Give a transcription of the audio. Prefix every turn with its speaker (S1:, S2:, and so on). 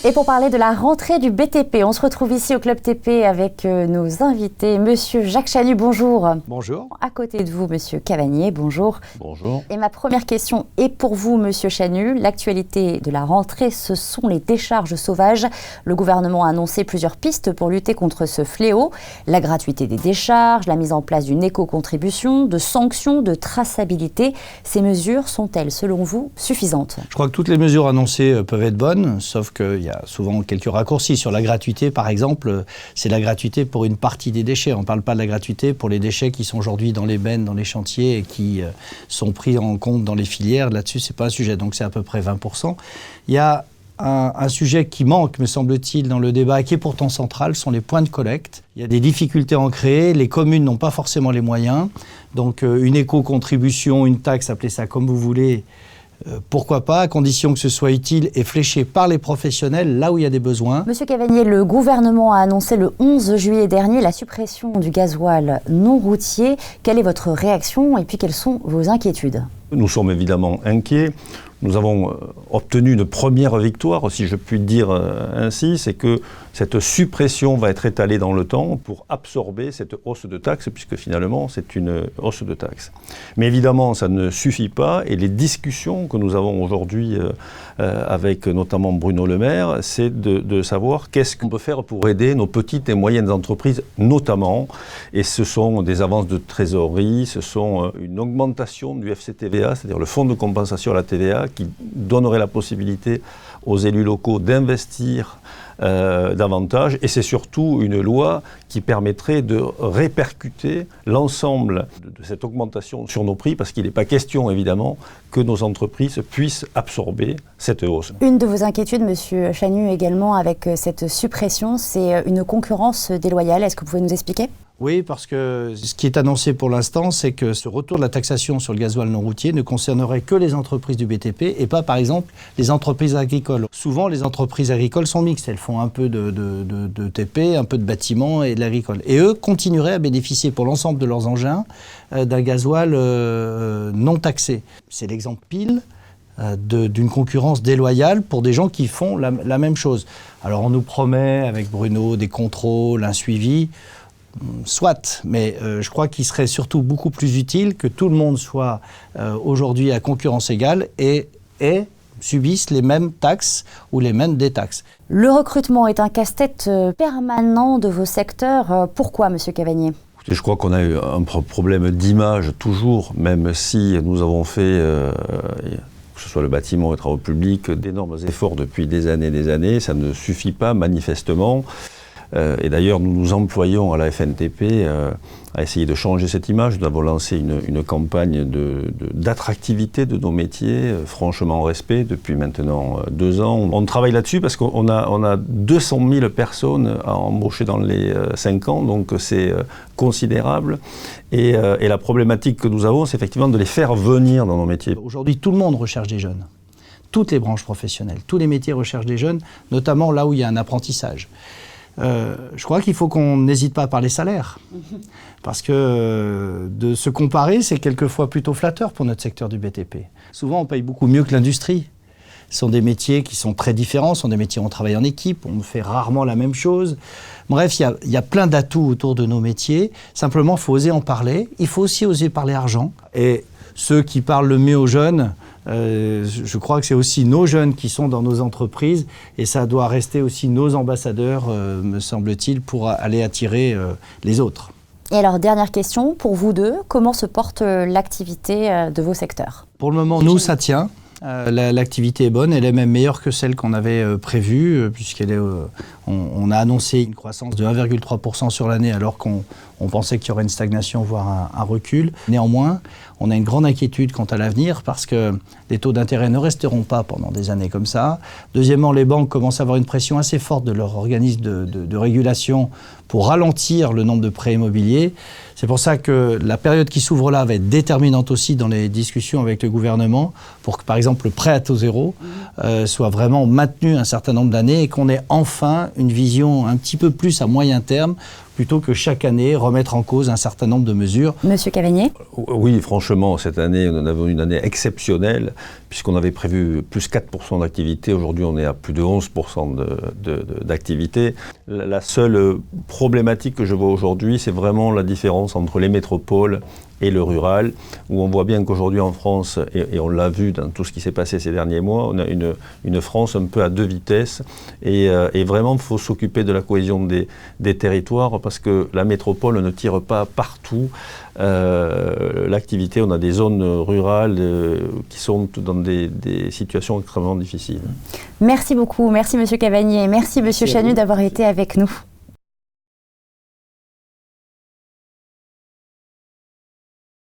S1: Et pour parler de la rentrée du BTP, on se retrouve ici au Club TP avec nos invités. Monsieur Jacques Chanu, bonjour.
S2: Bonjour.
S1: À côté de vous, Monsieur Cavagnier, bonjour.
S2: Bonjour.
S1: Et ma première question est pour vous, Monsieur Chanu. L'actualité de la rentrée, ce sont les décharges sauvages. Le gouvernement a annoncé plusieurs pistes pour lutter contre ce fléau. La gratuité des décharges, la mise en place d'une éco-contribution, de sanctions, de traçabilité. Ces mesures sont-elles, selon vous, suffisantes?
S2: Je crois que toutes les mesures annoncées peuvent être bonnes, sauf qu'il y a souvent quelques raccourcis. Sur la gratuité, par exemple, c'est la gratuité pour une partie des déchets. On ne parle pas de la gratuité pour les déchets qui sont aujourd'hui dans les bennes, dans les chantiers et qui sont pris en compte dans les filières. Là-dessus, ce n'est pas un sujet. Donc, c'est à peu près 20%. Il y a un sujet qui manque, me semble-t-il, dans le débat, et qui est pourtant central, sont les points de collecte. Il y a des difficultés à en créer. Les communes n'ont pas forcément les moyens. Donc, une éco-contribution, une taxe, appelez ça comme vous voulez, pourquoi pas, à condition que ce soit utile et fléché par les professionnels là où il y a des besoins.
S1: Monsieur Cavagnier, le gouvernement a annoncé le 11 juillet dernier la suppression du gasoil non routier. Quelle est votre réaction et puis quelles sont vos inquiétudes?
S3: Nous sommes évidemment inquiets. Nous avons obtenu une première victoire, si je puis dire ainsi, c'est que cette suppression va être étalée dans le temps pour absorber cette hausse de taxes, puisque finalement c'est une hausse de taxes. Mais évidemment, ça ne suffit pas, et les discussions que nous avons aujourd'hui avec notamment Bruno Le Maire, c'est de savoir qu'est-ce qu'on peut faire pour aider nos petites et moyennes entreprises, notamment, et ce sont des avances de trésorerie, ce sont une augmentation du FCTVA, c'est-à-dire le fonds de compensation à la TVA, qui donnerait la possibilité aux élus locaux d'investir davantage, et c'est surtout une loi qui permettrait de répercuter l'ensemble de cette augmentation sur nos prix, parce qu'il n'est pas question évidemment que nos entreprises puissent absorber cette hausse.
S1: Une de vos inquiétudes, Monsieur Chanu, également avec cette suppression, c'est une concurrence déloyale. Est-ce que vous pouvez nous expliquer ?
S2: Oui, parce que ce qui est annoncé pour l'instant, c'est que ce retour de la taxation sur le gasoil non routier ne concernerait que les entreprises du BTP et pas, par exemple, les entreprises agricoles. Souvent, les entreprises agricoles sont mixtes. Elles font un peu de TP, un peu de bâtiment et de l'agricole. Et eux continueraient à bénéficier pour l'ensemble de leurs engins d'un gasoil non taxé. C'est l'exemple pile d'une concurrence déloyale pour des gens qui font la même chose. Alors, on nous promet, avec Bruno, des contrôles, un suivi. Soit, mais je crois qu'il serait surtout beaucoup plus utile que tout le monde soit aujourd'hui à concurrence égale et subissent les mêmes taxes ou les mêmes détaxes.
S1: Le recrutement est un casse-tête permanent de vos secteurs. Pourquoi, Monsieur Cavagnier ?
S3: Je crois qu'on a eu un problème d'image toujours, même si nous avons fait, que ce soit le bâtiment ou les travaux publics, d'énormes efforts depuis des années, ça ne suffit pas manifestement. Et d'ailleurs, nous nous employons à la FNTP à essayer de changer cette image. Nous avons lancé une campagne d'attractivité de nos métiers, franchement en respect, depuis maintenant 2 ans. On travaille là-dessus parce qu'on a 200 000 personnes à embaucher dans les 5 ans, donc c'est considérable. Et la problématique que nous avons, c'est effectivement de les faire venir dans nos métiers.
S2: Aujourd'hui, tout le monde recherche des jeunes. Toutes les branches professionnelles, tous les métiers recherchent des jeunes, notamment là où il y a un apprentissage. Je crois qu'il faut qu'on n'hésite pas à parler salaire, parce que de se comparer, c'est quelquefois plutôt flatteur pour notre secteur du BTP. Souvent, on paye beaucoup mieux que l'industrie. Ce sont des métiers qui sont très différents, ce sont des métiers où on travaille en équipe, on fait rarement la même chose. Bref, il y a plein d'atouts autour de nos métiers. Simplement, il faut oser en parler. Il faut aussi oser parler argent. Et ceux qui parlent le mieux aux jeunes, je crois que c'est aussi nos jeunes qui sont dans nos entreprises et ça doit rester aussi nos ambassadeurs, me semble-t-il, pour aller attirer les autres.
S1: Et alors, dernière question, pour vous deux, comment se porte l'activité de vos secteurs ?
S2: Pour le moment, nous, ça tient. L'activité est bonne, elle est même meilleure que celle qu'on avait prévue, puisqu'on a annoncé une croissance de 1,3% sur l'année, alors qu'on pensait qu'il y aurait une stagnation, voire un recul. Néanmoins, on a une grande inquiétude quant à l'avenir, parce que les taux d'intérêt ne resteront pas pendant des années comme ça. Deuxièmement, les banques commencent à avoir une pression assez forte de leur organisme de régulation pour ralentir le nombre de prêts immobiliers. C'est pour ça que la période qui s'ouvre là va être déterminante aussi dans les discussions avec le gouvernement pour que, par exemple, le prêt à taux zéro soit vraiment maintenu un certain nombre d'années et qu'on ait enfin une vision un petit peu plus à moyen terme plutôt que chaque année remettre en cause un certain nombre de mesures.
S1: Monsieur Cavagné?
S3: Oui, franchement, cette année, nous avons une année exceptionnelle, puisqu'on avait prévu plus 4% d'activité. Aujourd'hui, on est à plus de 11% d'activité. La seule problématique que je vois aujourd'hui, c'est vraiment la différence entre les métropoles et le rural, où on voit bien qu'aujourd'hui en France, et on l'a vu dans tout ce qui s'est passé ces derniers mois, on a une France un peu à deux vitesses, et vraiment il faut s'occuper de la cohésion des territoires, parce que la métropole ne tire pas partout l'activité. On a des zones rurales qui sont dans des situations extrêmement difficiles.
S1: Merci beaucoup, merci Monsieur Cavagné, merci Monsieur Chanu d'avoir été avec nous.